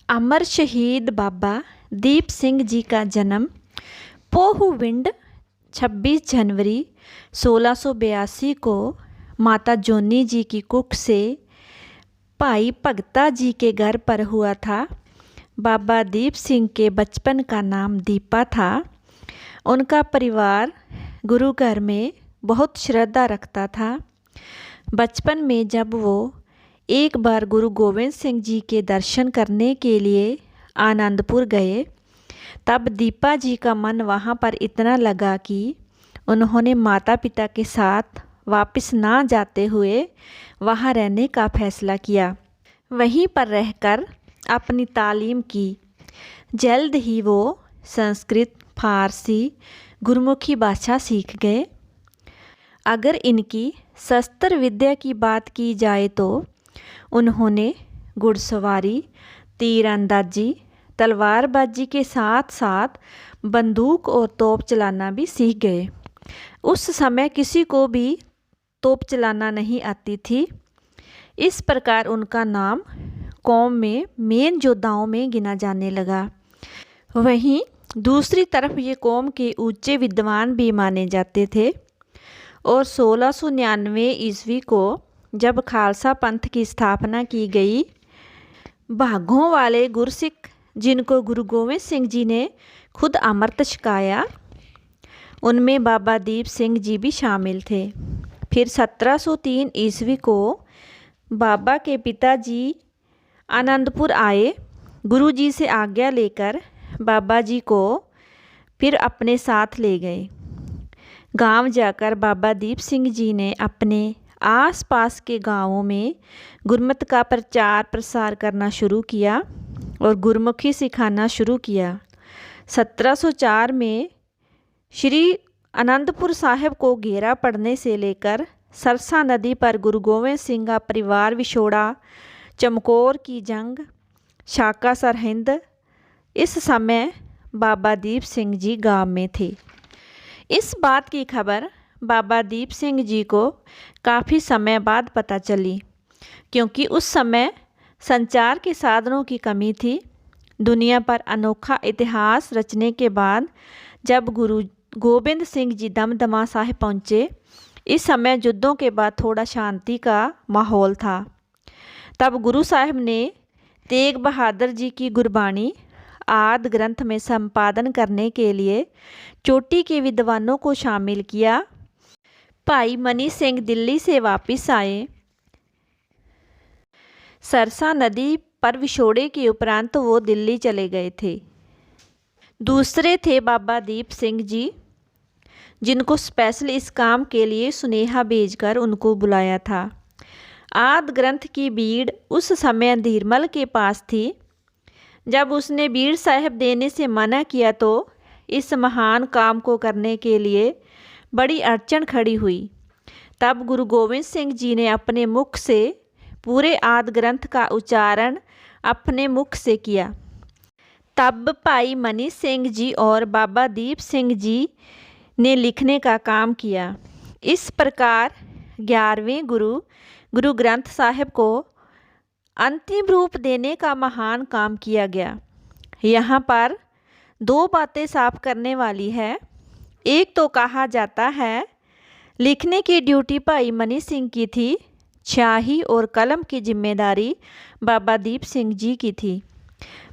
अमर शहीद बाबा दीप सिंह जी का जन्म पोहूविंड 26 जनवरी 1682 को माता जोनी जी की कुख से भाई भगता जी के घर पर हुआ था। बाबा दीप सिंह के बचपन का नाम दीपा था। उनका परिवार गुरु घर में बहुत श्रद्धा रखता था। बचपन में जब वो एक बार गुरु गोविंद सिंह जी के दर्शन करने के लिए आनंदपुर गए, तब दीपा जी का मन वहाँ पर इतना लगा कि उन्होंने माता पिता के साथ वापस ना जाते हुए वहाँ रहने का फैसला किया। वहीं पर रहकर अपनी तालीम की। जल्द ही वो संस्कृत, फारसी, गुरमुखी भाषा सीख गए। अगर इनकी शस्त्र विद्या की बात की जाए तो उन्होंने घुड़सवारी, तीरंदाजी, तलवारबाजी के साथ साथ बंदूक और तोप चलाना भी सीख गए। उस समय किसी को भी तोप चलाना नहीं आती थी। इस प्रकार उनका नाम कौम में मेन योद्धाओं में गिना जाने लगा। वहीं दूसरी तरफ ये कौम के ऊंचे विद्वान भी माने जाते थे। और 1699 ईस्वी को जब खालसा पंथ की स्थापना की गई, भागों वाले गुरसिख जिनको गुरु गोविंद सिंह जी ने खुद अमृत छकाया, उनमें बाबा दीप सिंह जी भी शामिल थे। फिर 1703 ईस्वी को बाबा के पिताजी आनंदपुर आए। गुरु जी से आज्ञा लेकर बाबा जी को फिर अपने साथ ले गए। गांव जाकर बाबा दीप सिंह जी ने अपने आसपास के गांवों में गुरमत का प्रचार प्रसार करना शुरू किया और गुरमुखी सिखाना शुरू किया। 1704 में श्री आनंदपुर साहिब को घेरा पड़ने से लेकर सरसा नदी पर गुरु गोविंद सिंह का परिवार विछोड़ा, चमकौर की जंग, शाका सरहिंद, इस समय बाबा दीप सिंह जी गांव में थे। इस बात की खबर बाबा दीप सिंह जी को काफ़ी समय बाद पता चली, क्योंकि उस समय संचार के साधनों की कमी थी। दुनिया पर अनोखा इतिहास रचने के बाद जब गुरु गोविंद सिंह जी दमदमा साहिब पहुँचे, इस समय युद्धों के बाद थोड़ा शांति का माहौल था। तब गुरु साहिब ने तेग बहादुर जी की गुरबाणी आदि ग्रंथ में संपादन करने के लिए चोटी के विद्वानों को शामिल किया। भाई मनी सिंह दिल्ली से वापस आए। सरसा नदी पर विछोड़े के उपरांत वो दिल्ली चले गए थे। दूसरे थे बाबा दीप सिंह जी, जिनको स्पेशल इस काम के लिए सुनेहा भेजकर उनको बुलाया था। आदि ग्रंथ की बीड़ उस समय धीरमल के पास थी। जब उसने बीड़ साहिब देने से मना किया तो इस महान काम को करने के लिए बड़ी अड़चन खड़ी हुई। तब गुरु गोविंद सिंह जी ने अपने मुख से पूरे आदि ग्रंथ का उच्चारण अपने मुख से किया। तब भाई मनी सिंह जी और बाबा दीप सिंह जी ने लिखने का काम किया। इस प्रकार 11वें गुरु ग्रंथ साहिब को अंतिम रूप देने का महान काम किया गया। यहाँ पर दो बातें साफ करने वाली है। एक तो कहा जाता है लिखने की ड्यूटी भाई मनी सिंह की थी, स्याही और कलम की जिम्मेदारी बाबा दीप सिंह जी की थी।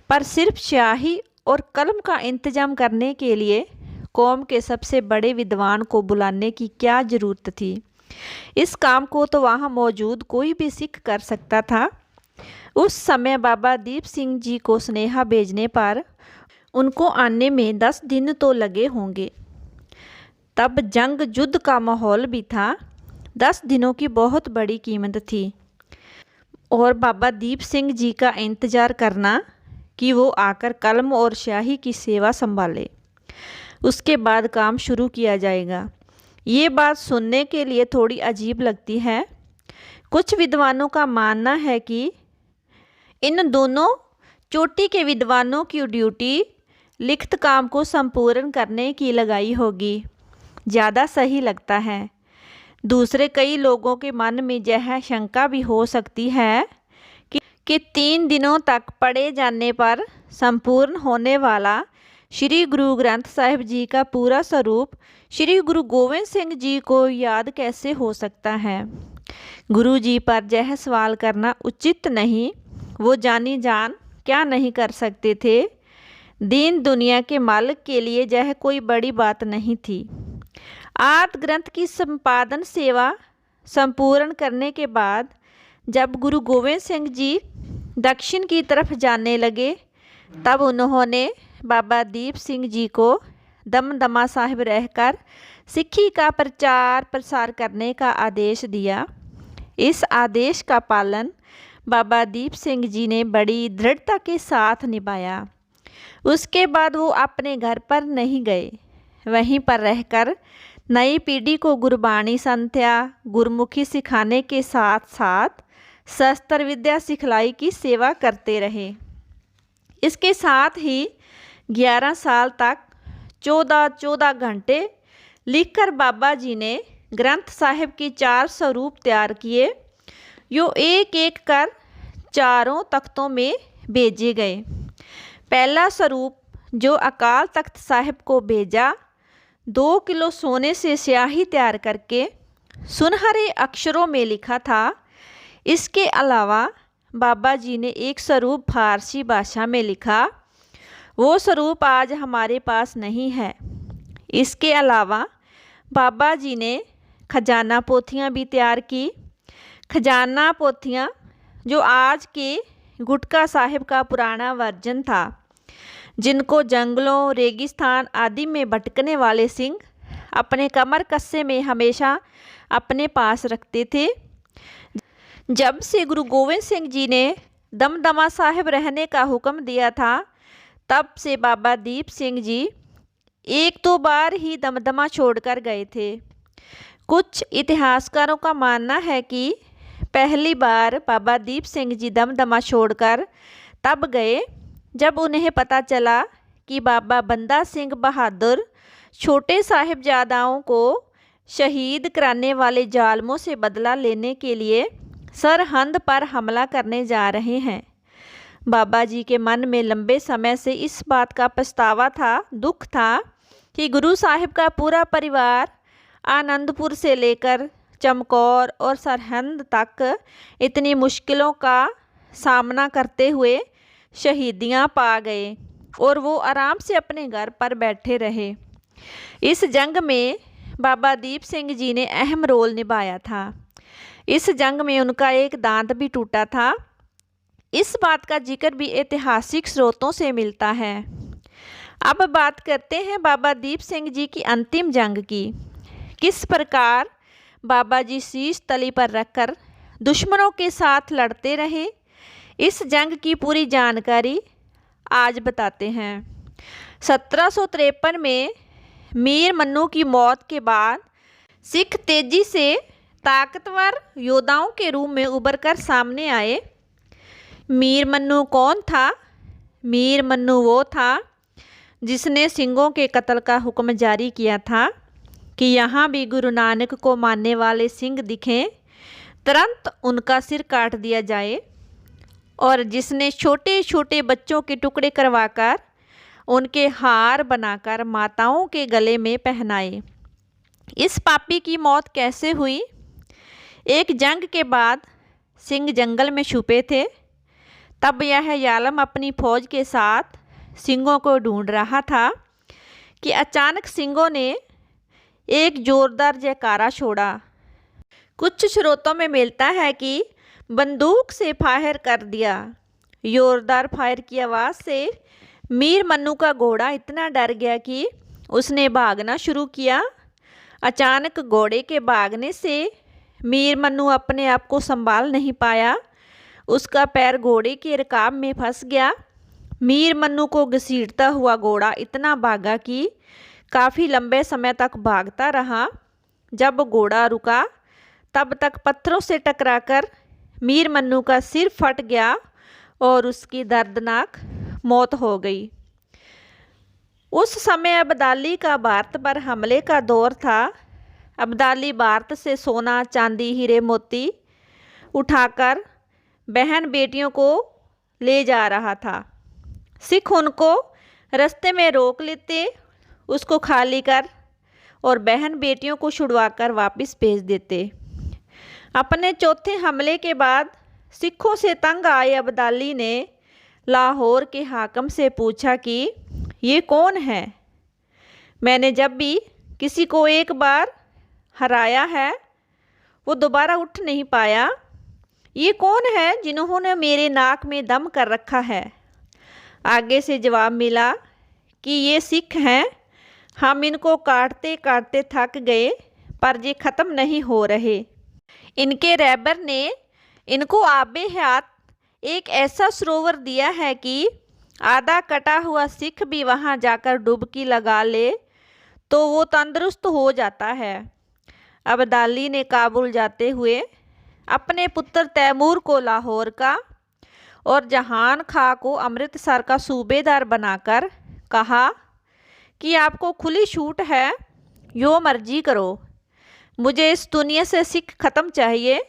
पर सिर्फ स्याही और कलम का इंतजाम करने के लिए कौम के सबसे बड़े विद्वान को बुलाने की क्या ज़रूरत थी। इस काम को तो वहाँ मौजूद कोई भी सिख कर सकता था। उस समय बाबा दीप सिंह जी को स्नेहा भेजने पर उनको आने में 10 दिन तो लगे होंगे। तब जंग युद्ध का माहौल भी था। 10 दिनों की बहुत बड़ी कीमत थी और बाबा दीप सिंह जी का इंतज़ार करना कि वो आकर कलम और स्याही की सेवा संभाले, उसके बाद काम शुरू किया जाएगा। ये बात सुनने के लिए थोड़ी अजीब लगती है। कुछ विद्वानों का मानना है कि इन दोनों चोटी के विद्वानों की ड्यूटी लिखित काम को संपूर्ण करने की लगाई होगी, ज़्यादा सही लगता है। दूसरे कई लोगों के मन में यह शंका भी हो सकती है के 3 दिनों तक पढ़े जाने पर संपूर्ण होने वाला श्री गुरु ग्रंथ साहिब जी का पूरा स्वरूप श्री गुरु गोविंद सिंह जी को याद कैसे हो सकता है। गुरु जी पर यह सवाल करना उचित नहीं। वो जानी जान क्या नहीं कर सकते थे। दीन दुनिया के मालिक के लिए यह कोई बड़ी बात नहीं थी। आद्य ग्रंथ की संपादन सेवा संपूर्ण करने के बाद जब गुरु गोविंद सिंह जी दक्षिण की तरफ जाने लगे, तब उन्होंने बाबा दीप सिंह जी को दमदमा साहिब रहकर सिक्खी का प्रचार प्रसार करने का आदेश दिया। इस आदेश का पालन बाबा दीप सिंह जी ने बड़ी दृढ़ता के साथ निभाया। उसके बाद वो अपने घर पर नहीं गए, वहीं पर रहकर नई पीढ़ी को गुरबाणी संध्या गुरमुखी सिखाने के साथ साथ शस्त्र विद्या सिखलाई की सेवा करते रहे। इसके साथ ही 11 साल तक 14 घंटे लिखकर बाबा जी ने ग्रंथ साहिब के 4 स्वरूप तैयार किए, जो एक एक कर चारों तख्तों में भेजे गए। पहला स्वरूप जो अकाल तख्त साहिब को भेजा, 2 किलो सोने से स्याही तैयार करके सुनहरे अक्षरों में लिखा था। इसके अलावा बाबा जी ने एक स्वरूप फारसी भाषा में लिखा। वो स्वरूप आज हमारे पास नहीं है। इसके अलावा बाबा जी ने खजाना पोथियाँ भी तैयार की। खजाना पोथियाँ जो आज के गुटका साहिब का पुराना वर्जन था, जिनको जंगलों रेगिस्तान आदि में भटकने वाले सिंह अपने कमर कस्से में हमेशा अपने पास रखते थे। जब से गुरु गोविंद सिंह जी ने दमदमा साहिब रहने का हुक्म दिया था, तब से बाबा दीप सिंह जी 1-2 बार ही दमदमा छोड़कर गए थे। कुछ इतिहासकारों का मानना है कि पहली बार बाबा दीप सिंह जी दमदमा छोड़कर तब गए जब उन्हें पता चला कि बाबा बंदा सिंह बहादुर छोटे साहिबजादाओं को शहीद कराने वाले जालमों से बदला लेने के लिए सरहंद पर हमला करने जा रहे हैं। बाबा जी के मन में लंबे समय से इस बात का पछतावा था, दुख था कि गुरु साहिब का पूरा परिवार आनंदपुर से लेकर चमकौर और सरहंद तक इतनी मुश्किलों का सामना करते हुए शहीदियां पा गए और वो आराम से अपने घर पर बैठे रहे। इस जंग में बाबा दीप सिंह जी ने अहम रोल निभाया था। इस जंग में उनका एक दांत भी टूटा था। इस बात का जिक्र भी ऐतिहासिक स्रोतों से मिलता है। अब बात करते हैं बाबा दीप सिंह जी की अंतिम जंग की। किस प्रकार बाबा जी शीश तली पर रखकर दुश्मनों के साथ लड़ते रहे, इस जंग की पूरी जानकारी आज बताते हैं। 1753 में मीर मन्नू की मौत के बाद सिख तेजी से ताकतवर योद्धाओं के रूप में उभरकर सामने आए। मीर मन्नू कौन था? मीर मन्नू वो था जिसने सिंहों के कत्ल का हुक्म जारी किया था कि यहाँ भी गुरु नानक को मानने वाले सिंह दिखें, तुरंत उनका सिर काट दिया जाए, और जिसने छोटे छोटे बच्चों के टुकड़े करवाकर उनके हार बनाकर माताओं के गले में पहनाए। इस पापी की मौत कैसे हुई? एक जंग के बाद सिंह जंगल में छुपे थे। तब यह यालम अपनी फौज के साथ सिंहों को ढूंढ रहा था कि अचानक सिंहों ने एक जोरदार जयकारा छोड़ा। कुछ स्रोतों में मिलता है कि बंदूक से फायर कर दिया। जोरदार फायर की आवाज़ से मीर मन्नू का घोड़ा इतना डर गया कि उसने भागना शुरू किया। अचानक घोड़े के भागने से मीर मन्नू अपने आप को संभाल नहीं पाया। उसका पैर घोड़े के रकाब में फंस गया। मीर मन्नू को घसीटता हुआ घोड़ा इतना भागा कि काफ़ी लंबे समय तक भागता रहा। जब घोड़ा रुका तब तक पत्थरों से टकराकर मीर मन्नू का सिर फट गया और उसकी दर्दनाक मौत हो गई। उस समय अब्दाली का भारत पर हमले का दौर था। अब्दाली भारत से सोना चांदी हीरे मोती उठाकर बहन बेटियों को ले जा रहा था। सिख उनको रास्ते में रोक लेते, उसको खाली कर और बहन बेटियों को छुड़वाकर वापस भेज देते। अपने चौथे हमले के बाद सिखों से तंग आए अब्दाली ने लाहौर के हाकिम से पूछा कि ये कौन है? मैंने जब भी किसी को एक बार हराया है वो दोबारा उठ नहीं पाया। ये कौन है जिन्होंने मेरे नाक में दम कर रखा है? आगे से जवाब मिला कि ये सिख हैं, हम इनको काटते काटते थक गए पर ये ख़त्म नहीं हो रहे। इनके रहबर ने इनको आबे हयात एक ऐसा सरोवर दिया है कि आधा कटा हुआ सिख भी वहाँ जाकर डुबकी लगा ले तो वो तंदुरुस्त हो जाता है। अब्दाली ने काबुल जाते हुए अपने पुत्र तैमूर को लाहौर का और जहान खां को अमृतसर का सूबेदार बनाकर कहा कि आपको खुली छूट है, जो मर्जी करो, मुझे इस दुनिया से सिख ख़त्म चाहिए।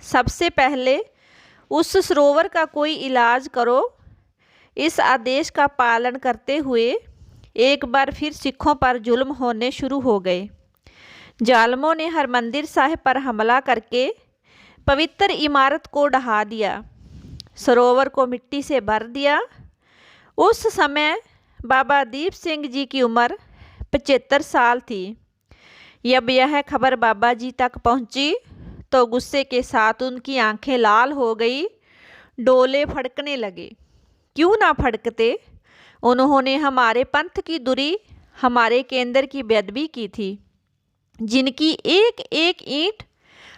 सबसे पहले उस सरोवर का कोई इलाज करो। इस आदेश का पालन करते हुए एक बार फिर सिखों पर जुल्म होने शुरू हो गए। जालिमों ने हरमंदिर साहिब पर हमला करके पवित्र इमारत को ढहा दिया, सरोवर को मिट्टी से भर दिया। उस समय बाबा दीप सिंह जी की उम्र 75 साल थी। जब यह खबर बाबा जी तक पहुंची तो गुस्से के साथ उनकी आंखें लाल हो गई, डोले फड़कने लगे। क्यों ना फड़कते, उन्होंने हमारे पंथ की दूरी, हमारे केंद्र की बेअदबी की थी, जिनकी एक एक ईंट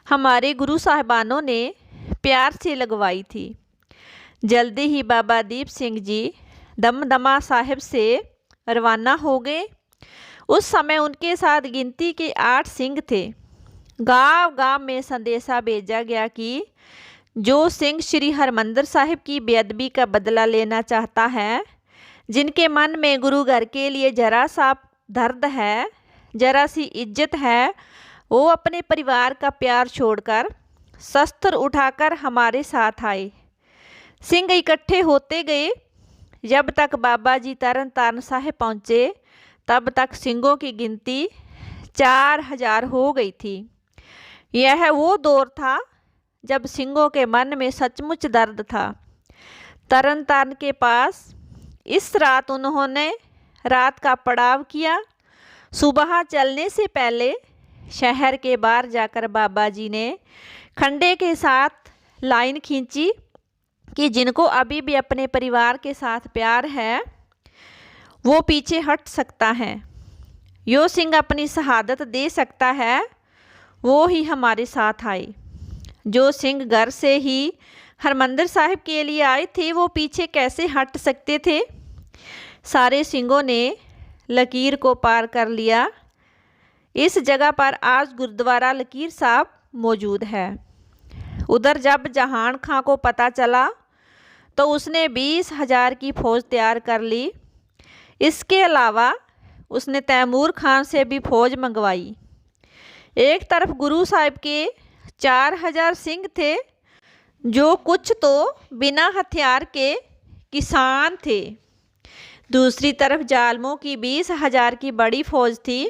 हमारे गुरु साहिबानों ने प्यार से लगवाई थी। जल्दी ही बाबा दीप सिंह जी दमदमा साहिब से रवाना हो गए। उस समय उनके साथ गिनती के 8 सिंह थे। गांव गांव में संदेशा भेजा गया कि जो सिंह श्री हरमंदिर साहिब की बेअदबी का बदला लेना चाहता है, जिनके मन में गुरु घर के लिए जरा सा दर्द है, जरा सी इज्जत है, वो अपने परिवार का प्यार छोड़कर शस्त्र उठाकर हमारे साथ आए। सिंह इकट्ठे होते गए। जब तक बाबा जी तरन तारण साहिब पहुँचे तब तक सिंहों की गिनती 4000 हो गई थी। यह वो दौर था जब सिंहों के मन में सचमुच दर्द था। तरन तारण के पास इस रात उन्होंने रात का पड़ाव किया। सुबह चलने से पहले शहर के बाहर जाकर बाबा जी ने खंडे के साथ लाइन खींची कि जिनको अभी भी अपने परिवार के साथ प्यार है वो पीछे हट सकता है। जो सिंह अपनी शहादत दे सकता है वो ही हमारे साथ आए। जो सिंह घर से ही हरमंदिर साहिब के लिए आए थे वो पीछे कैसे हट सकते थे। सारे सिंहों ने लकीर को पार कर लिया। इस जगह पर आज गुरुद्वारा लकीर साहब मौजूद है। उधर जब जहान खां को पता चला तो उसने 20,000 की फौज तैयार कर ली। इसके अलावा उसने तैमूर खान से भी फौज मंगवाई। एक तरफ गुरु साहिब के 4000 सिंह थे, जो कुछ तो बिना हथियार के किसान थे। दूसरी तरफ जालिमों की 20,000 की बड़ी फौज थी,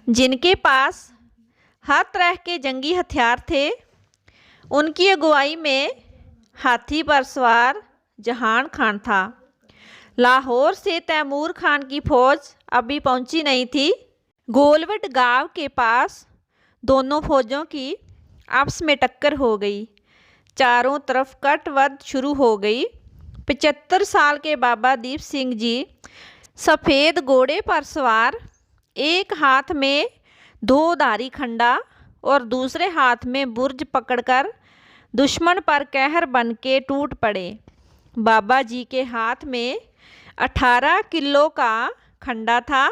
जिनके पास हर तरह के जंगी हथियार थे। उनकी अगुवाई में हाथी पर सवार जहान खान था। लाहौर से तैमूर खान की फौज अभी पहुंची नहीं थी। गोलवट गांव के पास दोनों फौजों की आपस में टक्कर हो गई। चारों तरफ कटवध शुरू हो गई। 75 साल के बाबा दीप सिंह जी सफ़ेद घोड़े पर सवार, एक हाथ में 2 धारी खंडा और दूसरे हाथ में बुर्ज पकड़कर दुश्मन पर कहर बन के टूट पड़े। बाबा जी के हाथ में 18 किलो का खंडा था,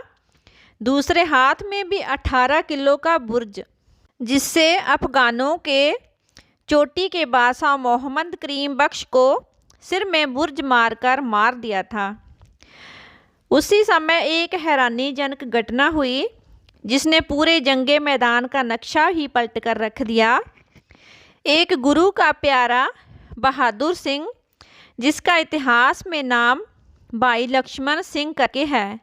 दूसरे हाथ में भी 18 किलो का बुर्ज, जिससे अफगानों के चोटी के बादशाह मोहम्मद करीम बख्श को सिर में बुर्ज मारकर मार दिया था। उसी समय एक हैरानीजनक घटना हुई जिसने पूरे जंगे मैदान का नक्शा ही पलट कर रख दिया। एक गुरु का प्यारा बहादुर सिंह, जिसका इतिहास में नाम भाई लक्ष्मण सिंह करके है,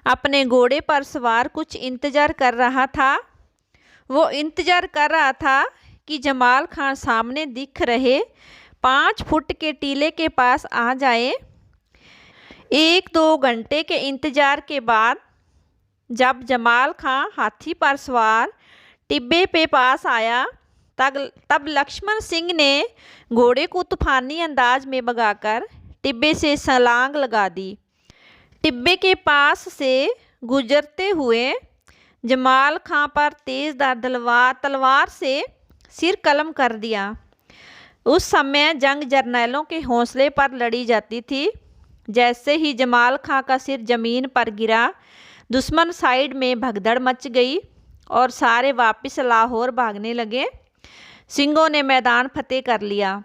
अपने घोड़े पर सवार कुछ इंतज़ार कर रहा था। वो इंतज़ार कर रहा था कि जमाल खान सामने दिख रहे 5 फुट के टीले के पास आ जाए। 1-2 घंटे के इंतज़ार के बाद जब जमाल खां हाथी पर सवार टिब्बे पे पास आया, तब लक्ष्मण सिंह ने घोड़े को तूफानी अंदाज में भगाकर टिब्बे से छलांग लगा दी। टिब्बे के पास से गुजरते हुए जमाल खां पर तेज़धार तलवार से सिर कलम कर दिया। उस समय जंग जर्नैलों के हौसले पर लड़ी जाती थी। जैसे ही जमाल खां का सिर जमीन पर गिरा, दुश्मन साइड में भगदड़ मच गई और सारे वापस लाहौर भागने लगे। सिंहों ने मैदान फतेह कर लिया।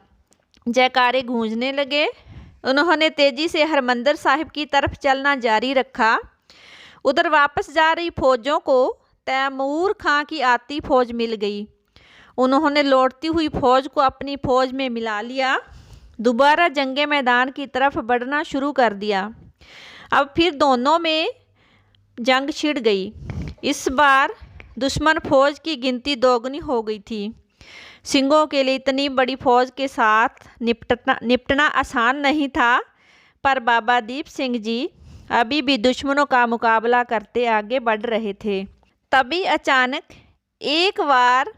जयकारे गूंजने लगे। उन्होंने तेज़ी से हरमंदिर साहिब की तरफ चलना जारी रखा। उधर वापस जा रही फौजों को तैमूर खां की आती फौज मिल गई। उन्होंने लौटती हुई फौज को अपनी फौज में मिला लिया। दोबारा जंगे मैदान की तरफ बढ़ना शुरू कर दिया। अब फिर दोनों में जंग छिड़ गई। इस बार दुश्मन फौज की गिनती दोगुनी हो गई थी। सिंहों के लिए इतनी बड़ी फौज के साथ निपटना आसान नहीं था, पर बाबा दीप सिंह जी अभी भी दुश्मनों का मुकाबला करते आगे बढ़ रहे थे। तभी अचानक एक वार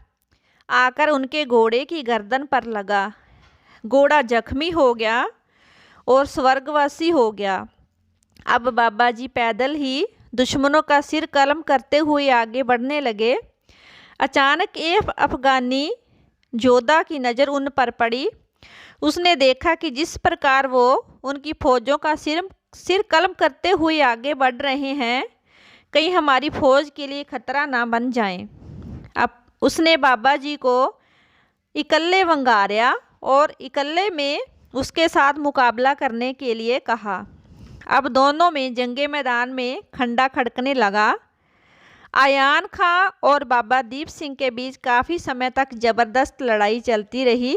आकर उनके घोड़े की गर्दन पर लगा। घोड़ा जख्मी हो गया और स्वर्गवासी हो गया। अब बाबा जी पैदल ही दुश्मनों का सिर कलम करते हुए आगे बढ़ने लगे। अचानक एक अफगानी योद्धा की नज़र उन पर पड़ी। उसने देखा कि जिस प्रकार वो उनकी फौजों का सिर कलम करते हुए आगे बढ़ रहे हैं, कहीं हमारी फौज के लिए खतरा ना बन जाए। अब उसने बाबा जी को इकल्ले वंगारा और इकल्ले में उसके साथ मुकाबला करने के लिए कहा। अब दोनों में जंगे मैदान में खंडा खड़कने लगा। आयान खां और बाबा दीप सिंह के बीच काफ़ी समय तक ज़बरदस्त लड़ाई चलती रही,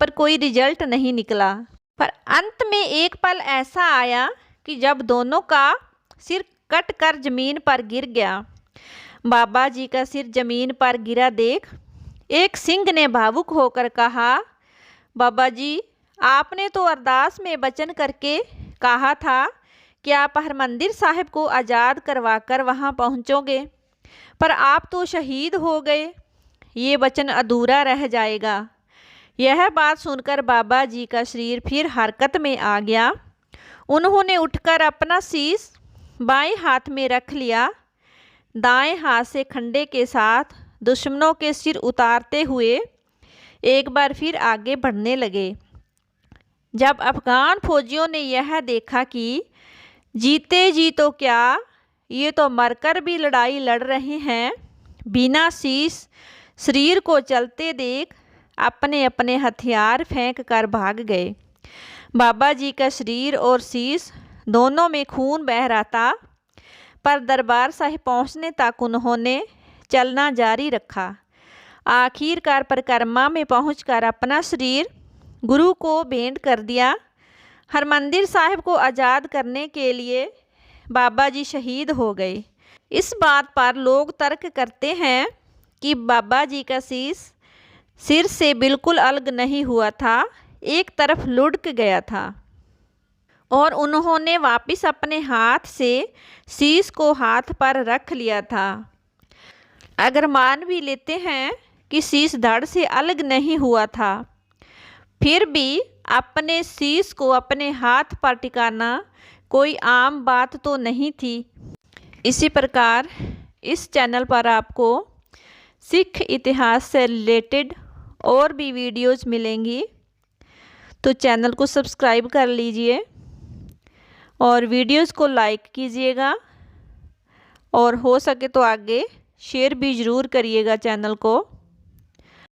पर कोई रिजल्ट नहीं निकला। पर अंत में एक पल ऐसा आया कि जब दोनों का सिर कट कर जमीन पर गिर गया। बाबा जी का सिर जमीन पर गिरा देख एक सिंह ने भावुक होकर कहा, बाबा जी, आपने तो अरदास में वचन करके कहा था कि आप हरमंदिर साहिब को आज़ाद करवाकर वहां पहुंचोगे, पर आप तो शहीद हो गए। ये वचन अधूरा रह जाएगा। यह बात सुनकर बाबा जी का शरीर फिर हरकत में आ गया। उन्होंने उठकर अपना शीश बाएं हाथ में रख लिया। दाएं हाथ से खंडे के साथ दुश्मनों के सिर उतारते हुए एक बार फिर आगे बढ़ने लगे। जब अफगान फौजियों ने यह देखा कि जीते जी तो क्या, ये तो मरकर भी लड़ाई लड़ रहे हैं, बिना शीश शरीर को चलते देख अपने अपने हथियार फेंक कर भाग गए। बाबा जी का शरीर और शीश दोनों में खून बह रहा था, पर दरबार साहिब पहुंचने तक उन्होंने चलना जारी रखा। आखिरकार परिक्रमा में पहुंचकर अपना शरीर गुरु को भेंट कर दिया। हरमंदिर साहिब को आज़ाद करने के लिए बाबा जी शहीद हो गए। इस बात पर लोग तर्क करते हैं कि बाबा जी का शीश सिर से बिल्कुल अलग नहीं हुआ था, एक तरफ लुढ़क गया था और उन्होंने वापस अपने हाथ से शीश को हाथ पर रख लिया था। अगर मान भी लेते हैं कि शीश धड़ से अलग नहीं हुआ था, फिर भी अपने शीश को अपने हाथ पर टिकाना कोई आम बात तो नहीं थी। इसी प्रकार इस चैनल पर आपको सिख इतिहास से रिलेटेड और भी वीडियोज़ मिलेंगी, तो चैनल को सब्सक्राइब कर लीजिए और वीडियोज़ को लाइक कीजिएगा और हो सके तो आगे शेयर भी ज़रूर करिएगा चैनल को।